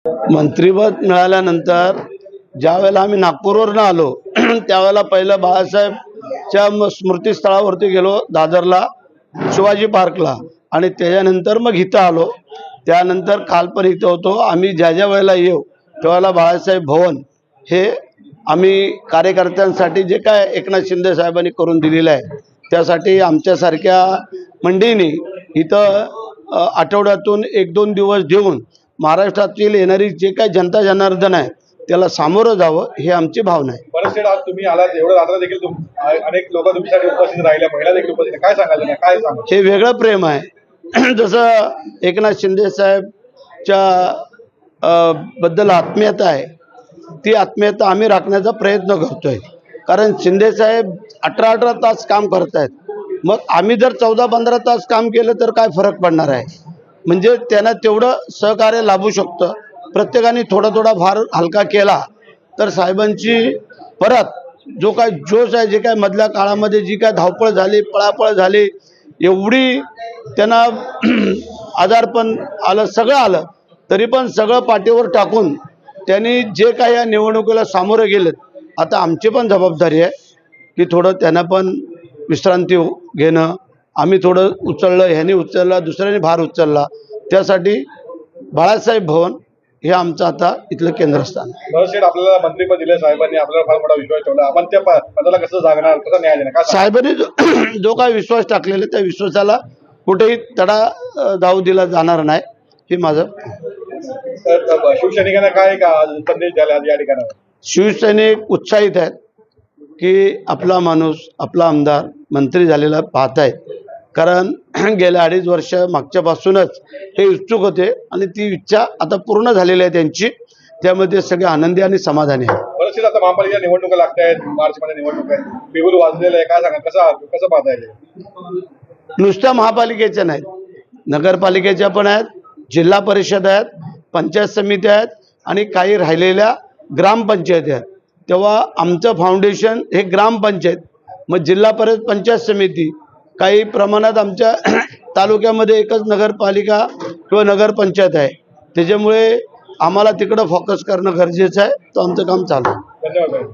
मंत्रिपद मिळाल्यानंतर ज्या वेळेला आम्ही नागपूरवरून आलो त्यावेळेला पहिलं बाळासाहेबच्या स्मृतीस्थळावरती गेलो, दादरला, शिवाजी पार्कला, आणि त्याच्यानंतर मग इथं आलो. त्यानंतर काल पण इथं होतो. आम्ही ज्या ज्या वेळेला येऊ त्यावेळेला बाळासाहेब भवन हे आम्ही कार्यकर्त्यांसाठी जे काय एकनाथ शिंदे साहेबांनी करून दिलेलं आहे त्यासाठी आमच्यासारख्या मंडळींनी इथं आठवड्यातून 1-2 दिवस देऊन महाराष्ट्रातील येणारी जे काही जनता जनार्दन आहे त्याला सामोरं जावं ही आमची भावना आहे. परत आज तुम्ही आलात, एवढं रात्र देखील अनेक लोक तुमच्यासाठी उपस्थित राहिल्या, महिला देखील उपस्थित, काय सांगाल, काय सांगा? हे वेगळं प्रेम आहे. जसं एकनाथ शिंदे साहेबच्या बद्दल आत्मीयता आहे, ती आत्मीयता आम्ही राखण्याचा प्रयत्न करतोय. कारण शिंदे साहेब 18 तास काम करत आहेत, मग आम्ही जर 14-15 तास काम केलं तर काय फरक पडणार आहे? म्हणजे त्यांना तेवढं सहकार्य लाभू शकतं. प्रत्येकाने थोडा भार हलका केला तर साहेबांची परत जो काय जोश आहे, जे काय मधल्या काळामध्ये जी काय धावपळ झाली, पळापळ झाली, एवढी त्यांना आजारपण आलं, सगळं आलं, तरी पण सगळं पाठीवर टाकून त्यांनी जे काही या निवडणुकीला सामोरे गेलेत. आता आमची पण जबाबदारी आहे की थोडं त्यांना पण विश्रांती घेणं. आम्ही थोडं उचललं, ह्याने उचलला, दुसऱ्याने भार उचलला. त्यासाठी बाळासाहेब भवन हे आमचं आता इथलं केंद्रस्थान. आपल्याला मंत्रिपद दिले साहेबांनी, आपल्याला फार मोठा विश्वास ठेवला. आपण त्या पदाला कसं जागणार, कसं न्याय देणार? साहेबांनी जो काय विश्वास टाकलेला त्या विश्वासाला कुठेही तडा जाऊ दिला जाणार नाही, हे माझं. शिवसैनिकांना काय संदेश द्यायला या ठिकाणी? शिवसैनिक उत्साहित आहेत की आपला माणूस, आपला आमदार मंत्री झालेला पाहत आहेत. कारण गेल्या 2.5 वर्ष मागच्यापासूनच हे उत्सुक होते आणि ती इच्छा आता पूर्ण झालेली आहे त्यांची. त्यामध्ये सगळे आनंदी आणि समाधानी आहे. बरेचसे आता महापालिका निवडणुका लागत आहेत, मार्चमध्ये निवडणूक आहे, बिगुल वाजलेलं आहे, काय सांगा, कसं पाहता येईल? नुसत्या महापालिकेच्या नाहीत, नगरपालिकेच्या पण आहेत, जिल्हा परिषद आहेत, पंचायत समिती आहेत आणि काही राहिलेल्या ग्रामपंचायती आहेत. तेव्हा आमचं फाउंडेशन हे ग्रामपंचायत, मग जिल्हा परिषद, पंचायत समिती, काही प्रमाणात आमच्या तालुक्यामध्ये एकच नगरपालिका किंवा नगरपंचायत आहे. त्याच्यामुळे आम्हाला तिकडं फोकस करणं गरजेचं आहे. तो आमचं काम चालू आहे. धन्यवाद.